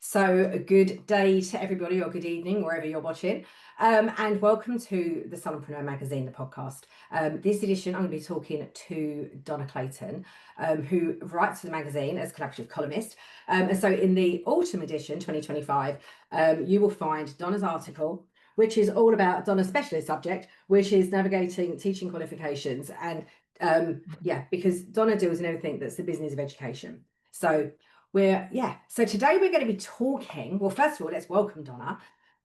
So good day to everybody, or good evening, wherever you're watching. And welcome to the Salonpreneur magazine, the podcast. This edition, I'm going to be talking to Donna Clayton, who writes for the magazine as collaborative columnist. And so in the autumn edition, 2025, you will find Donna's article, which is all about Donna's specialist subject, which is navigating teaching qualifications. And because Donna deals in everything that's the business of education. So so today we're going to be talking. Well, first of all, let's welcome Donna.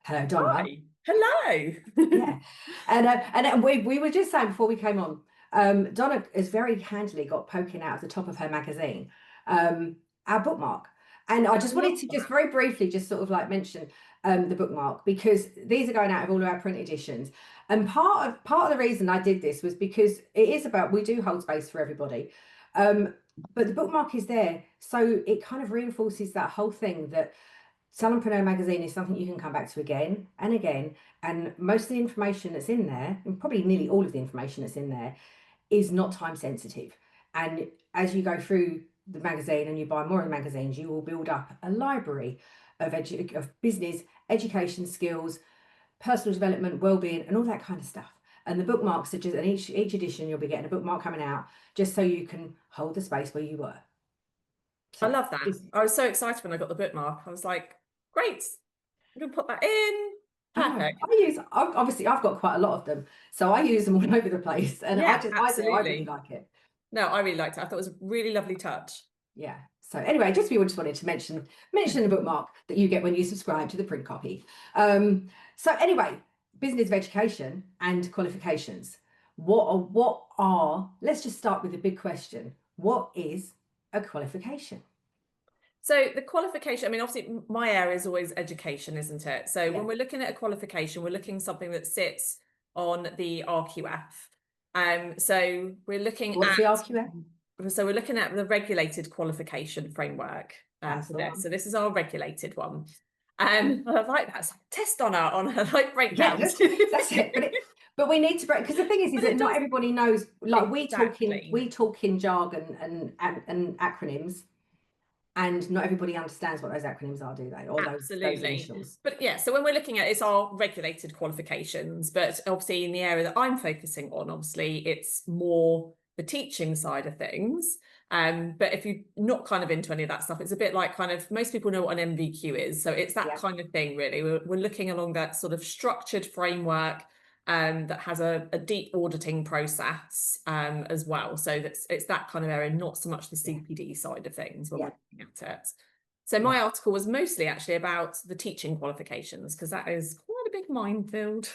Hello, Donna. Hi. Hello. Yeah, and we were just saying before we came on, Donna has very handily got poking out of the top of her magazine, our bookmark. And I just wanted to just very briefly just sort of like mention the bookmark, because these are going out of all of our print editions. And part of the reason I did this was because it is about, we do hold space for everybody. But the bookmark is there, so it kind of reinforces that whole thing that Salonpreneur magazine is something you can come back to again and again. And most of the information that's in there, and probably nearly all of the information that's in there, is not time sensitive. And as you go through the magazine and you buy more of the magazines, you will build up a library of business, education skills, personal development, well-being, and all that kind of stuff. And the bookmarks are just, and each edition you'll be getting a bookmark coming out just so you can hold the space where you were. So I love that. I was so excited when I got the bookmark. I was like, great, I'm gonna put that in. Perfect. Obviously I've got quite a lot of them, so I use them all over the place, and yeah, I really like it. No, I really liked it. I thought it was a really lovely touch. Yeah. So anyway, we just wanted to mention the bookmark that you get when you subscribe to the print copy. So anyway, business of education and qualifications. What are, let's just start with the big question. What is a qualification? So the qualification, I mean, obviously my area is always education, isn't it? So when we're looking at a qualification, we're looking at something that sits on the RQF. So we're looking What's the RQF? So we're looking at the regulated qualification framework for this. So this is our regulated one. I like that. It's like a test on her like breakdowns. Yeah, that's it. But we need to break, because the thing is that not everybody knows. Like we talk in jargon and acronyms, and not everybody understands what those acronyms are, do they? Or those initials. But yeah, so when we're looking at it's our regulated qualifications, but obviously in the area that I'm focusing on, obviously it's more the teaching side of things. But if you're not kind of into any of that stuff, it's a bit like kind of, most people know what an MVQ is. So it's that kind of thing, really. We're looking along that sort of structured framework that has a deep auditing process as well. So it's that kind of area, not so much the CPD side of things when we're looking at it. So my article was mostly actually about the teaching qualifications, because that is quite a big minefield.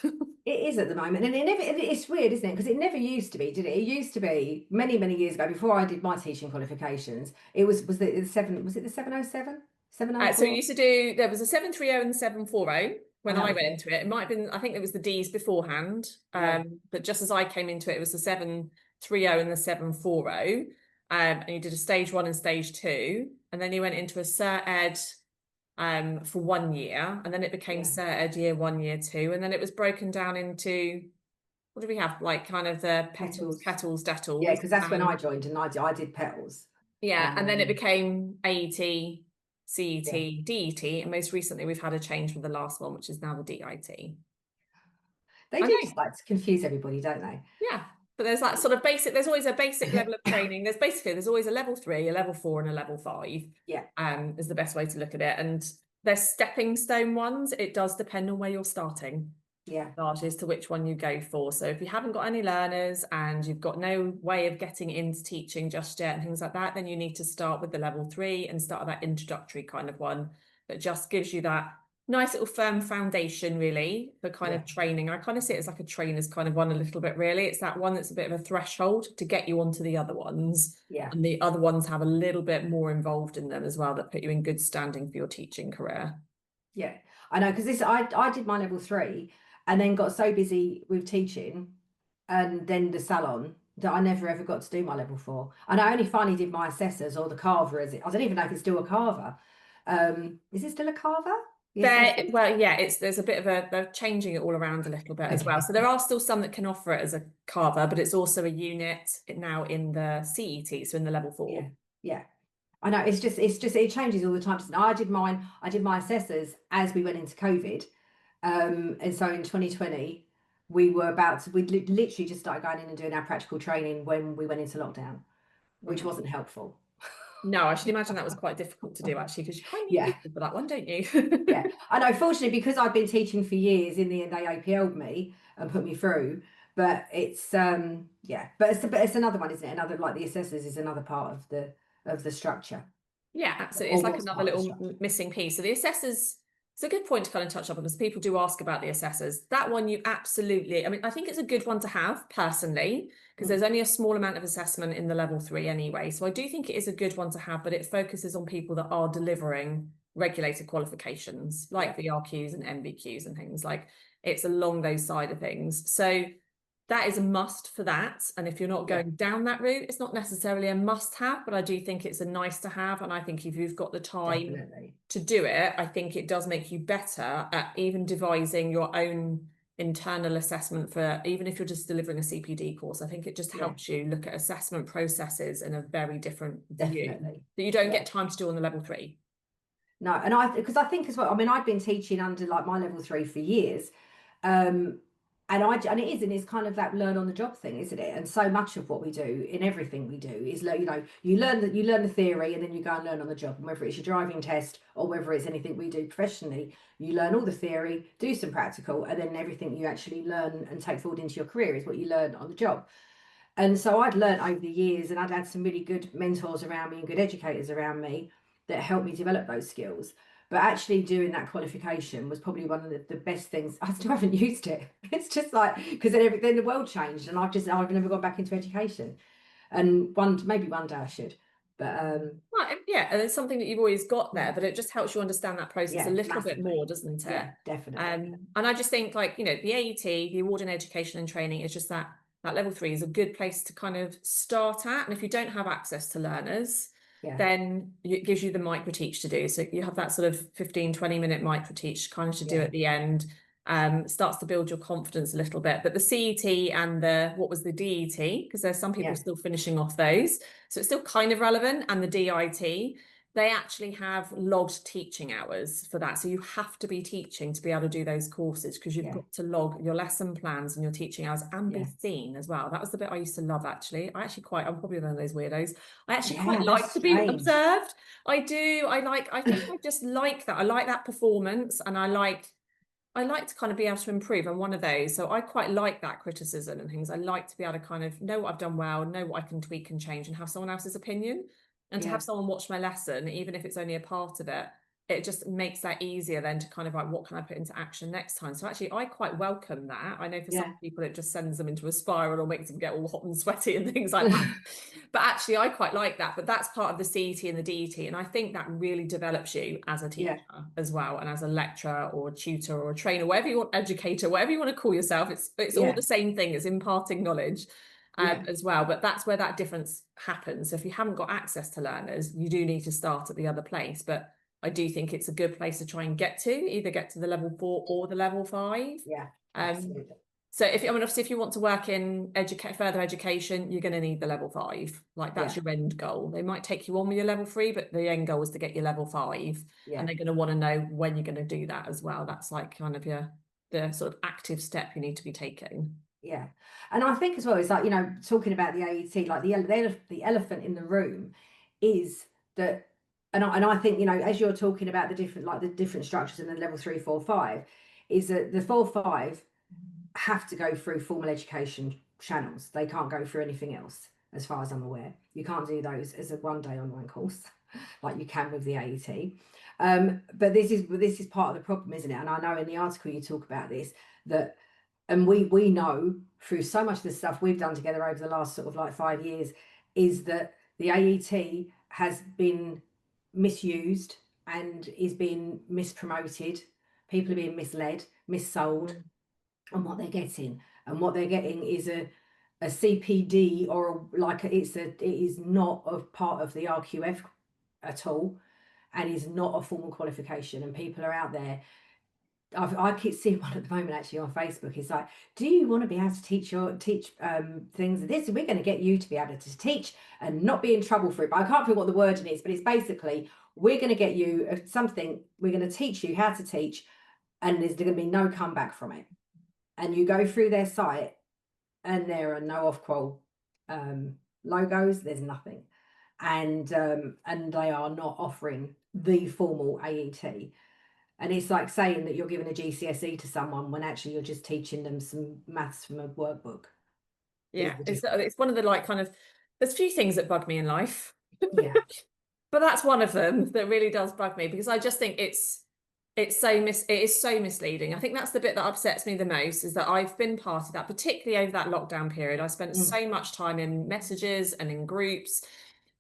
It is at the moment, and it's weird, isn't it? Because it never used to be, did it? It used to be many years ago, before I did my teaching qualifications. It was the 707? 704? So you used to do, there was a 730 and the 740 when I went into it. It might have been, I think it was the D's beforehand, but just as I came into it, it was the 730 and the 740. And you did a stage 1 and stage 2, and then you went into a Cert Ed for 1 year, and then it became Cert Ed year 1, year 2, and then it was broken down into, what do we have, like kind of the petals, detals. Yeah, because that's when I joined, and I did petals. Yeah, and then it became AET, CET, DET, and most recently we've had a change with the last one, which is now the DIT. They do just like to confuse everybody, don't they? Yeah, but there's that sort of basic, there's always a basic level of training. There's always a level 3, a level 4, and a level 5. Yeah. Is the best way to look at it. And they're stepping stone ones. It does depend on where you're starting. Yeah. As to which one you go for. So if you haven't got any learners and you've got no way of getting into teaching just yet and things like that, then you need to start with the level 3 and start with that introductory kind of one that just gives you that nice little firm foundation, really, for kind of training. I kind of see it as like a trainer's kind of one a little bit, really. It's that one that's a bit of a threshold to get you onto the other ones. Yeah. And the other ones have a little bit more involved in them as well, that put you in good standing for your teaching career. Yeah, I know, because I did my level 3 and then got so busy with teaching and then the salon that I never ever got to do my level 4. And I only finally did my assessors, or the carver, I don't even know if it's still a carver. Is it still a carver? There's a bit of they're changing it all around a little bit as well. So there are still some that can offer it as a carver, but it's also a unit now in the CET, so in the level 4. Yeah. I know it changes all the time. So I did my assessors as we went into COVID. And so in 2020, we literally just started going in and doing our practical training when we went into lockdown, which wasn't helpful. No, I should imagine that was quite difficult to do actually, because you kind of need people for that one, don't you? Yeah, I know. Fortunately, because I've been teaching for years, in the end they APL'd me and put me through. But it's but it's another one, isn't it? Another, like, the assessors is another part of the structure. Yeah, absolutely. It's like another little missing piece. So the assessors, it's a good point to kind of touch up on, because people do ask about the assessors. That one you absolutely, I mean, I think it's a good one to have personally, because there's only a small amount of assessment in the level 3 anyway. So I do think it is a good one to have, but it focuses on people that are delivering regulated qualifications like VRQs and MBQs and things. Like, it's along those side of things. So that is a must for that. And if you're not going down that route, it's not necessarily a must have, but I do think it's a nice to have. And I think if you've got the time to do it, I think it does make you better at even devising your own internal assessment for, even if you're just delivering a CPD course. I think it just helps you look at assessment processes in a very different view that you don't get time to do on the level 3. No, and because I think as well, I mean, I've been teaching under like my level 3 for years. And it's kind of that learn on the job thing, isn't it? And so much of what we do in everything we do is, you learn the theory and then you go and learn on the job. And whether it's your driving test or whether it's anything we do professionally, you learn all the theory, do some practical, and then everything you actually learn and take forward into your career is what you learn on the job. And so I'd learned over the years, and I'd had some really good mentors around me and good educators around me that helped me develop those skills. But actually doing that qualification was probably one of the best things. I still haven't used it. It's just like, because then the world changed, and I've never gone back into education. And maybe one day I should. But well, yeah, and it's something that you've always got there, but it just helps you understand that process a little bit more, doesn't it? Yeah, definitely. And I just think, like, the AET, the Award in Education and Training, is just that level 3 is a good place to kind of start at. And if you don't have access to learners, then it gives you the micro teach to do. So you have that sort of 15-20 minute micro teach kind of to do at the end. Starts to build your confidence a little bit. But the CET and the DET, because there's some people still finishing off those, so it's still kind of relevant, and the DIT, they actually have logged teaching hours for that. So you have to be teaching to be able to do those courses, because you've got to log your lesson plans and your teaching hours and be seen as well. That was the bit I used to love, actually. I'm probably one of those weirdos. I actually quite like to be observed. I do. I think I just like that. I like that performance, and I like to kind of be able to improve. I'm one of those. So I quite like that criticism and things. I like to be able to kind of know what I've done well, know what I can tweak and change, and have someone else's opinion. And to have someone watch my lesson, even if it's only a part of it, it just makes that easier then to kind of like, what can I put into action next time? So actually, I quite welcome that. I know for some people, it just sends them into a spiral or makes them get all hot and sweaty and things like that. But actually, I quite like that. But that's part of the CET and the DET. And I think that really develops you as a teacher as well, and as a lecturer or a tutor or a trainer, whatever you want, educator, whatever you want to call yourself. It's all the same thing. It's imparting knowledge. As well, but that's where that difference happens. So if you haven't got access to learners, you do need to start at the other place. But I do think it's a good place to try and either get to the level 4 or the level 5. Absolutely. So obviously if you want to work in further education, you're going to need the level 5. Like, that's your end goal. They might take you on with your level 3, but the end goal is to get your level 5. And they're going to want to know when you're going to do that as well. That's like kind of the sort of active step you need to be taking. Yeah, and I think as well, it's like, talking about the AET, like the elephant in the room is that, and I think, as you're talking about the different structures in the level 3, 4, 5, is that the 4, 5 have to go through formal education channels. They can't go through anything else, as far as I'm aware. You can't do those as a one-day online course like you can with the AET. But this is part of the problem, isn't it? And I know in the article you talk about this, that. And we know through so much of the stuff we've done together over the last sort of like 5 years, is that the AET has been misused and is being mispromoted. People are being misled, missold on what they're getting. And what they're getting is a CPD, or it is not a part of the RQF at all, and is not a formal qualification. And people are out there I keep seeing one at the moment actually on Facebook. It's like, do you want to be able to teach things? This we're going to get you to be able to teach and not be in trouble for it. But I can't think what the wording is. But it's basically, we're going to get you something. We're going to teach you how to teach, and there's going to be no comeback from it. And you go through their site, and there are no off-qual logos. There's nothing, and they are not offering the formal AET. And it's like saying that you're giving a GCSE to someone when actually you're just teaching them some maths from a workbook. Yeah, it's one of the like kind of, there's a few things that bug me in life. Yeah. But that's one of them that really does bug me, because I just think it is so misleading. I think that's the bit that upsets me the most, is that I've been part of that, particularly over that lockdown period. I spent so much time in messages and in groups,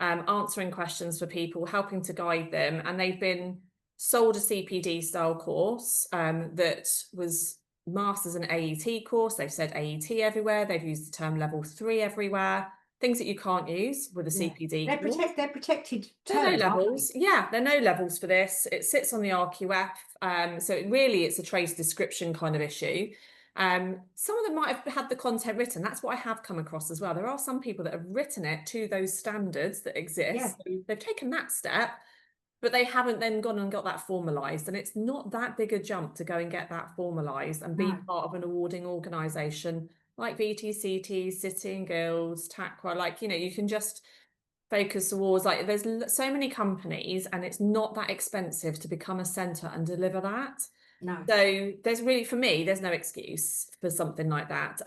answering questions for people, helping to guide them, and they've been sold a CPD style course that was Masters and AET course. They've said AET everywhere. They've used the term level 3 everywhere. Things that you can't use with a CPD. They're protected There are terms, no levels. Yeah, there are no levels for this. It sits on the RQF. So it's a trade description kind of issue. Some of them might have had the content written. That's what I have come across as well. There are some people that have written it to those standards that exist. Yeah. So they've taken that step, but they haven't then gone and got that formalised. And it's not that big a jump to go and get that formalised and be part of an awarding organisation like VTCT, Sitting Guilds, TAQA. Like, you can just focus towards, like, there's so many companies, and it's not that expensive to become a centre and deliver that. No. So there's really, for me, there's no excuse for something like that.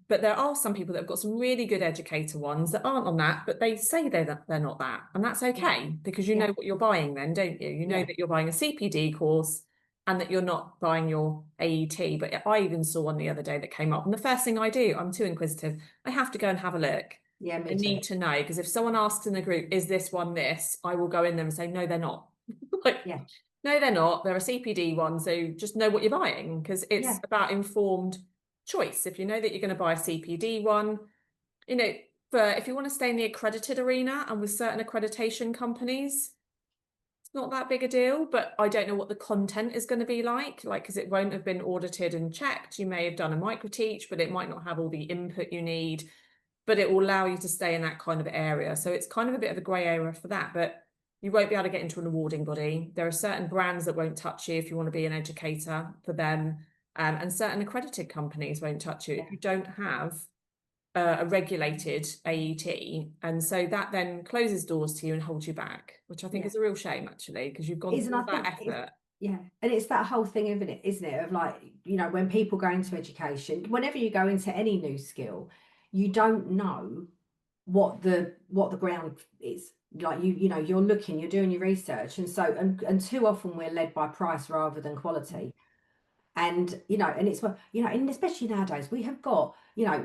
But there are some people that have got some really good educator ones that aren't on that, but they say they're not that, and that's okay, because you know what you're buying then, don't you? You know that you're buying a CPD course and that you're not buying your AET. But I even saw one the other day that came up, and the first thing I do, I'm too inquisitive, I have to go and have a look. Yeah, I need to know, because if someone asks in the group, is this one this, I will go in there and say, no, they're not. No, they're not. They're a CPD one. So just know what you're buying, because it's about informed choice. If you know that you're going to buy a CPD one, if you want to stay in the accredited arena and with certain accreditation companies, it's not that big a deal. But I don't know what the content is going to be like, because it won't have been audited and checked. You may have done a micro teach, but it might not have all the input you need. But it will allow you to stay in that kind of area. So it's kind of a bit of a grey area for that, but you won't be able to get into an awarding body. There are certain brands that won't touch you if you want to be an educator for them, and certain accredited companies won't touch you if you don't have a regulated AET. And so that then closes doors to you and holds you back, which I think is a real shame, actually, because you've gone through that effort. Yeah, and it's that whole thing, isn't it, of like, when people go into education, whenever you go into any new skill, you don't know what the ground is. Like, you're looking, you're doing your research, and so and too often we're led by price rather than quality. And and it's and especially nowadays we have got,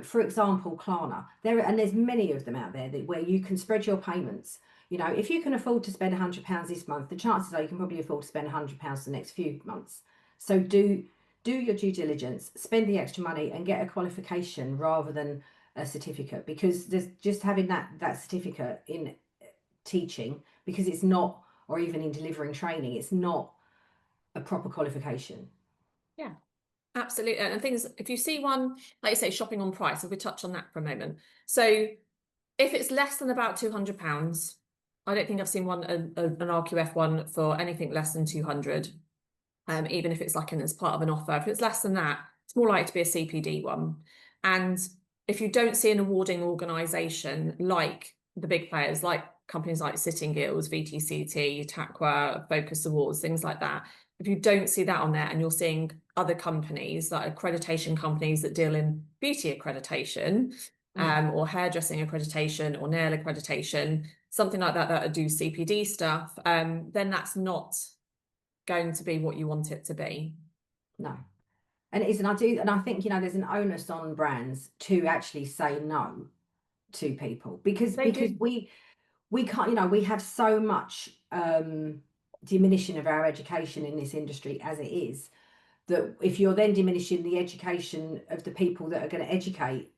for example, Klarna, there's many of them out there where you can spread your payments. If you can afford to spend £100 this month, the chances are you can probably afford to spend £100 the next few months. So do your due diligence, spend the extra money, and get a qualification rather than a certificate, because there's just having that certificate in teaching, because it's not, or even in delivering training, it's not a proper qualification. Yeah, absolutely. And things, if you see one, like you say, shopping on price, if we touch on that for a moment. So if it's less than about £200, I don't think I've seen one, an RQF one for anything less than 200. Even if it's like as part of an offer. If it's less than that, it's more likely to be a CPD one. And if you don't see an awarding organisation like the big players, like companies like Sitting Guilds, VTCT, TAQA, Focus Awards, things like that, if you don't see that on there, and you're seeing other companies like accreditation companies that deal in beauty accreditation, or hairdressing accreditation, or nail accreditation, something like that do CPD stuff, then that's not going to be what you want it to be. No. And it is, and I think there's an onus on brands to actually say no to people, because we can't, we have so much diminishing of our education in this industry as it is, that if you're then diminishing the education of the people that are going to educate,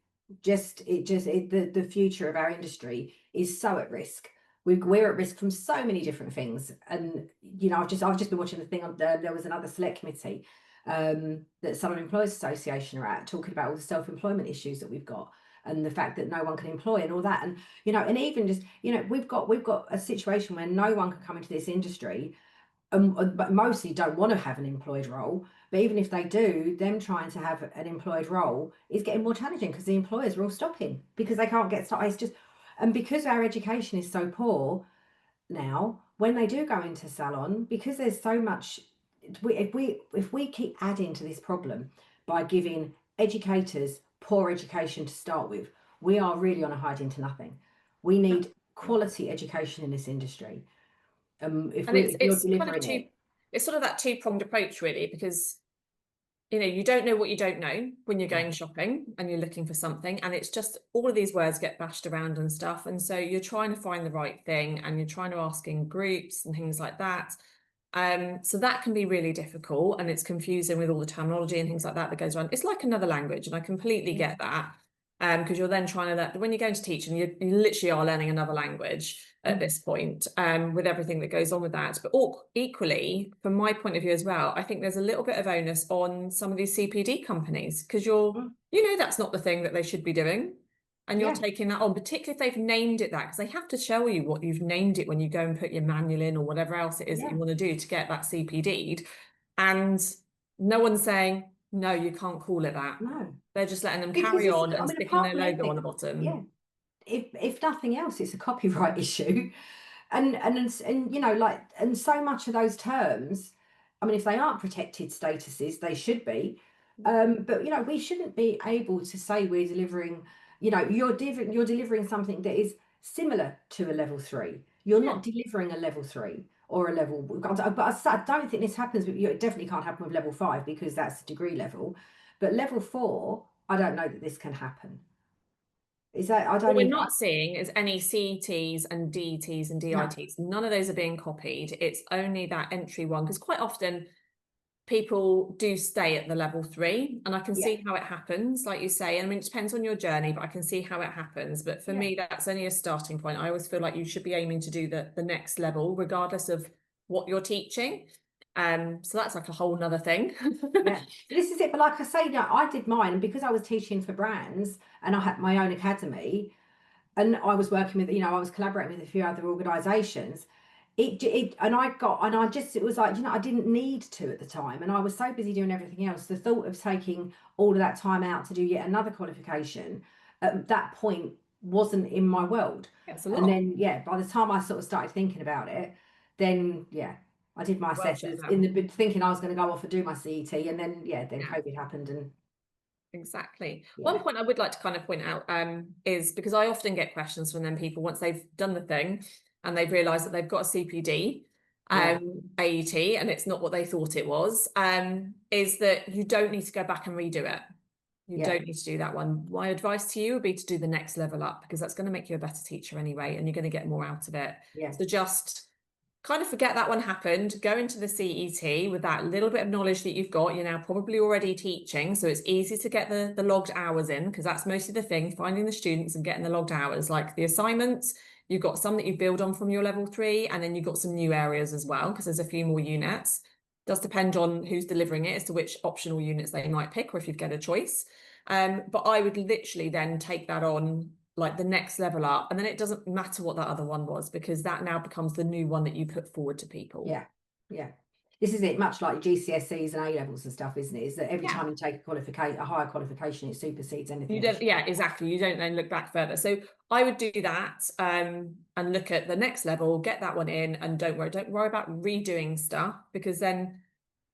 the future of our industry is so at risk. We're at risk from so many different things. And I've just been watching the thing on there was another select committee, that Salon Employers Association are at, talking about all the self-employment issues that we've got and the fact that no one can employ and all that. And, you know, and even just, you know, we've got a situation where no one can come into this industry, but mostly don't want to have an employed role. But even if they do, them trying to have an employed role is getting more challenging because the employers are all stopping because they can't get started. It's just, and because our education is so poor now, when they do go into salon, because there's so much, if we keep adding to this problem by giving educators poor education to start with, we are really on a hiding to nothing. We need quality education in this industry. If you're delivering it, it's sort of that two-pronged approach, really, because you know, you don't know what you don't know when you're going shopping and you're looking for something, and it's just all of these words get bashed around and stuff, and so you're trying to find the right thing and you're trying to ask in groups and things like that. So that can be really difficult, and it's confusing with all the terminology and things like that goes on. It's like another language, and I completely get that. Because you're then trying to, when you're going to teach, and you literally are learning another language at this point, with everything that goes on with that. But equally, from my point of view as well, I think there's a little bit of onus on some of these CPD companies, because you know, that's not the thing that they should be doing. And you're taking that on, particularly if they've named it that, because they have to show you what you've named it when you go and put your manual in or whatever else it is that you want to do to get that CPD'd. And no one's saying, no, you can't call it that. No. They're just letting them carry on and sticking their logo on the bottom. Yeah. If nothing else, it's a copyright issue. And you know, like, and so much of those terms, I mean, if they aren't protected statuses, they should be. But you know, we shouldn't be able to say we're delivering, you know, you're delivering something that is similar to a level 3. You're not delivering a level 3 or a level, but I don't think this happens. It definitely can't happen with level 5 because that's the degree level. But level 4, I don't know that this can happen. Is that, I don't What we're not seeing is any CETs and DETs and DITs. No. None of those are being copied. It's only that entry one, because quite often people do stay at the level 3, and I can see how it happens, like you say. I mean, it depends on your journey, but I can see how it happens. But for me, that's only a starting point. I always feel like you should be aiming to do the next level, regardless of what you're teaching. So that's like a whole nother thing. This is it. But like I say, no, I did mine, and because I was teaching for brands and I had my own academy, and I was working with, you know, I was collaborating with a few other organizations. It was like, you know, I didn't need to at the time, and I was so busy doing everything else. The thought of taking all of that time out to do yet another qualification at that point wasn't in my world. And then by the time I sort of started thinking about it, then I did my assessors thinking I was going to go off and do my CET, and then COVID happened. And exactly. One point I would like to kind of point out is, because I often get questions from them people once they've done the thing and they've realized that they've got a CPD AET and it's not what they thought it was, is that you don't need to go back and redo it. You don't need to do that one. My advice to you would be to do the next level up, because that's going to make you a better teacher anyway, and you're going to get more out of it. So just kind of forget that one happened, go into the CET with that little bit of knowledge that you've got. You're now probably already teaching, so it's easy to get the logged hours in, because that's mostly the thing, finding the students and getting the logged hours. Like the assignments, you've got some that you build on from your level 3, and then you've got some new areas as well, because there's a few more units. It does depend on who's delivering it as to which optional units they might pick, or if you get a choice. But I would literally then take that on, like the next level up, and then it doesn't matter what that other one was, because that now becomes the new one that you put forward to people. This is it, much like GCSEs and A-levels and stuff, isn't it? Is that every time you take a higher qualification, it supersedes anything. You don't, exactly. You don't then look back further. So I would do that and look at the next level, get that one in, and don't worry about redoing stuff, because then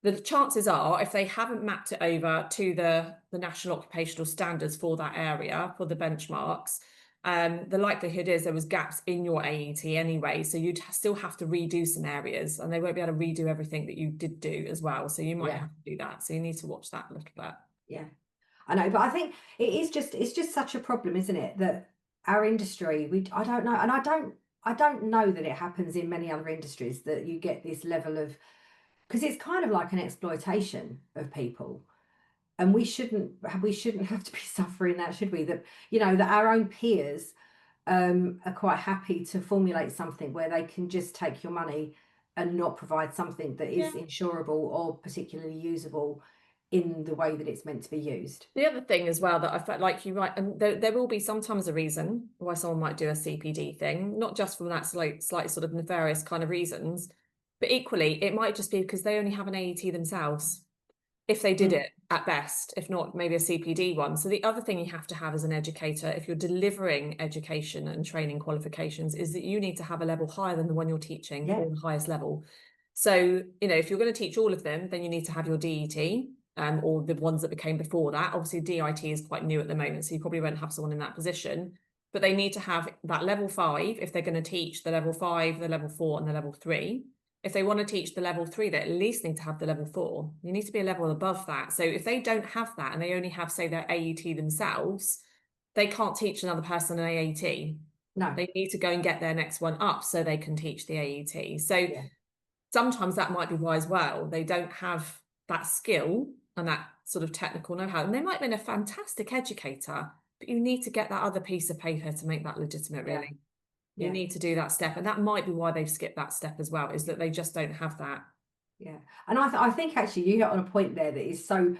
the chances are, if they haven't mapped it over to the National Occupational Standards for that area, for the benchmarks, the likelihood is there was gaps in your AET anyway, so you'd still have to redo some areas, and they won't be able to redo everything that you did do as well, so you might have to do that. So you need to watch that a little bit. I know, but I think it's just such a problem, isn't it, that our industry, I don't know, and I don't know that it happens in many other industries, that you get this level of, because it's kind of like an exploitation of people, and we shouldn't have to be suffering that, should we? That, you know, that our own peers are quite happy to formulate something where they can just take your money and not provide something that is insurable or particularly usable in the way that it's meant to be used. The other thing as well that I felt like you right, and there will be sometimes a reason why someone might do a CPD thing, not just from that slightly sort of nefarious kind of reasons, but equally it might just be because they only have an AET themselves, if they did it at best, if not maybe a CPD one. So the other thing you have to have as an educator, if you're delivering education and training qualifications, is that you need to have a level higher than the one you're teaching, or the highest level. So, you know, if you're going to teach all of them, then you need to have your DET, or the ones that became before that. Obviously, DIT is quite new at the moment, so you probably won't have someone in that position. But they need to have that level 5 if they're going to teach the level 5, the level 4, and the level 3. If they want to teach the level 3, they at least need to have the level 4. You need to be a level above that. So if they don't have that and they only have, say, their AET themselves, they can't teach another person an AET. No. They need to go and get their next one up so they can teach the AET. So sometimes that might be why as well. They don't have that skill and that sort of technical know-how. And they might have been a fantastic educator, but you need to get that other piece of paper to make that legitimate, really. You need to do that step. And that might be why they've skipped that step as well, is that they just don't have that. Yeah. And I think actually you hit on a point there that is so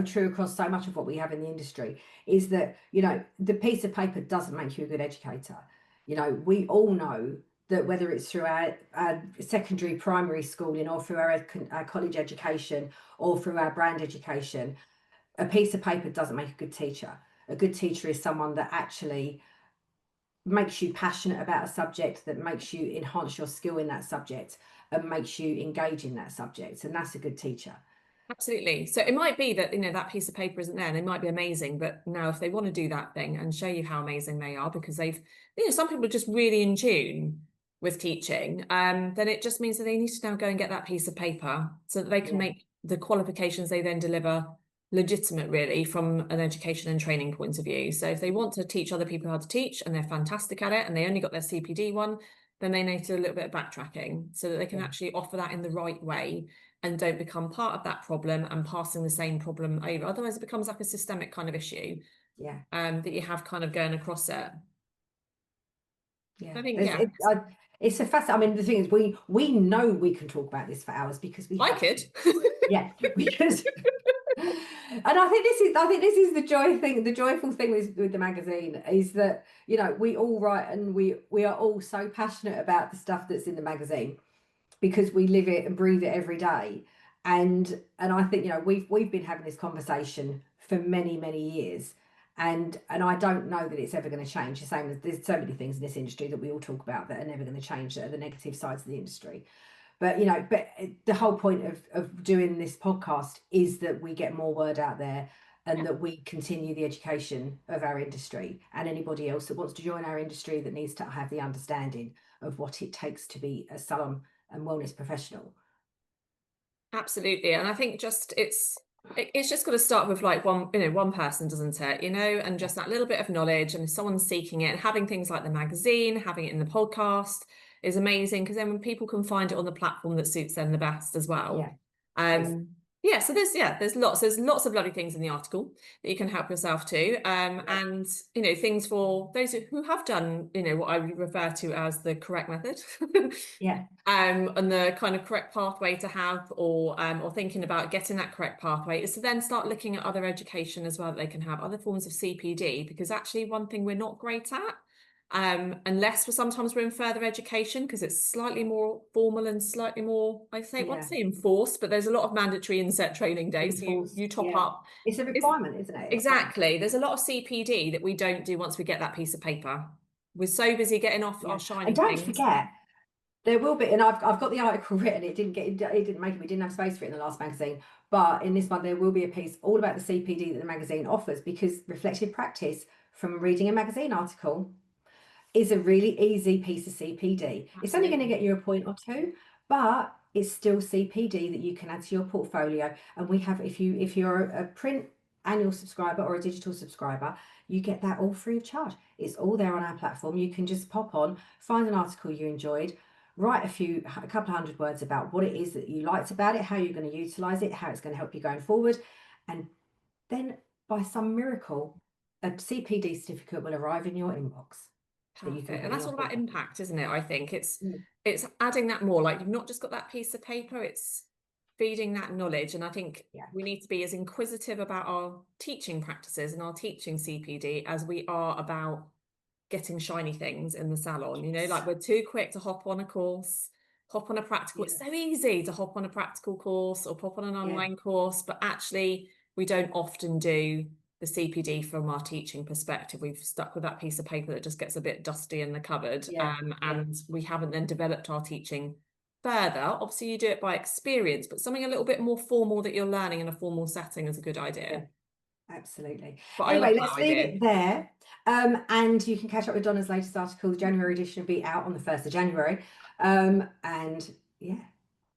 true across so much of what we have in the industry, is that, you know, the piece of paper doesn't make you a good educator. You know, we all know that whether it's through our secondary primary schooling, or through our college education, or through our brand education, a piece of paper doesn't make a good teacher. A good teacher is someone that actually makes you passionate about a subject, that makes you enhance your skill in that subject, and makes you engage in that subject. And that's a good teacher. Absolutely. So it might be that, you know, that piece of paper isn't there and they might be amazing, but now if they want to do that thing and show you how amazing they are, because they've, you know, some people are just really in tune with teaching, then it just means that they need to now go and get that piece of paper so that they can make the qualifications they then deliver legitimate, really, from an education and training point of view. So if they want to teach other people how to teach and they're fantastic at it and they only got their CPD one, then they need to do a little bit of backtracking so that they can actually offer that in the right way and don't become part of that problem and passing the same problem over. Otherwise, it becomes like a systemic kind of issue. That you have kind of going across it. I think it's a fascinating. I mean, the thing is, we know we can talk about this for hours because we could. Because and I think this is the joyful thing with the magazine, is that, you know, we all write and we are all so passionate about the stuff that's in the magazine because we live it and breathe it every day. And I think, you know, we've been having this conversation for many years, and I don't know that it's ever going to change. The same as there's so many things in this industry that we all talk about that are never going to change, that are the negative sides of the industry. But, you know, the whole point of doing this podcast is that we get more word out there, and that we continue the education of our industry, and anybody else that wants to join our industry that needs to have the understanding of what it takes to be a salon and wellness professional. Absolutely. And I think just it's just got to start with like one person, doesn't it? You know, and just that little bit of knowledge, and if someone's seeking it, and having things like the magazine, having it in the podcast is amazing, because then when people can find it on the platform that suits them the best as well. So there's lots of bloody things in the article that you can help yourself to, and, you know, things for those who have done, you know, what I refer to as the correct method, and the kind of correct pathway to have, or thinking about getting that correct pathway, is to then start looking at other education as well that they can have, other forms of CPD, because actually one thing we're not great at, unless sometimes we're in further education, because it's slightly more formal and slightly more, I won't say enforced, but there's a lot of mandatory inset training days. So you top up. It's a requirement, isn't it? Exactly. There's a lot of CPD that we don't do once we get that piece of paper. We're so busy getting off our shiny and don't things. forget, there will be, and I've got the article written. It didn't make it. We didn't have space for it in the last magazine, but in this one there will be a piece all about the CPD that the magazine offers, because reflective practice from reading a magazine article is a really easy piece of CPD. Absolutely. It's only going to get you a point or two, but it's still CPD that you can add to your portfolio. And we have, if you're a print annual subscriber or a digital subscriber, you get that all free of charge. It's all there on our platform. You can just pop on, find an article you enjoyed, write a couple of hundred words about what it is that you liked about it, how you're going to utilize it, how it's going to help you going forward, and then by some miracle, a CPD certificate will arrive in your inbox. Perfect. And that's all about impact, isn't it? I think it's adding that more, like you've not just got that piece of paper, it's feeding that knowledge. And I think we need to be as inquisitive about our teaching practices and our teaching CPD as we are about getting shiny things in the salon. You know, like we're too quick to hop on a course, hop on a practical. It's so easy to hop on a practical course or pop on an online course, but actually we don't often do the CPD from our teaching perspective. We've stuck with that piece of paper that just gets a bit dusty in the cupboard, and we haven't then developed our teaching further. Obviously you do it by experience, but something a little bit more formal that you're learning in a formal setting is a good idea. Absolutely. But anyway, let's leave it there. And you can catch up with Donna's latest article. The January edition will be out on the 1st of January. And yeah,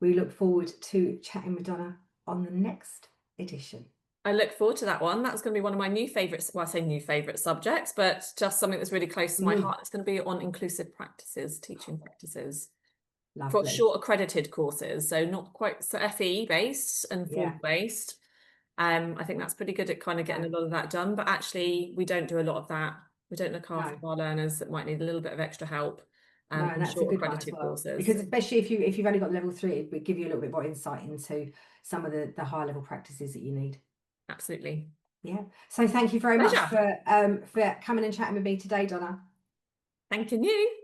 we look forward to chatting with Donna on the next edition. I look forward to that one. That's going to be one of my new favourites. Well, I say new favourite subjects, but just something that's really close to my heart. It's going to be on inclusive practices, teaching practices. Lovely. For short accredited courses. So not quite so FE based and form based. I think that's pretty good at kind of getting a lot of that done, but actually we don't do a lot of that. We don't look after our learners that might need a little bit of extra help. And that's short accredited courses. Because especially if you've only got level 3, it would give you a little bit more insight into some of the high level practices that you need. Absolutely. Yeah. So thank you very much for coming and chatting with me today, Donna. Thank you.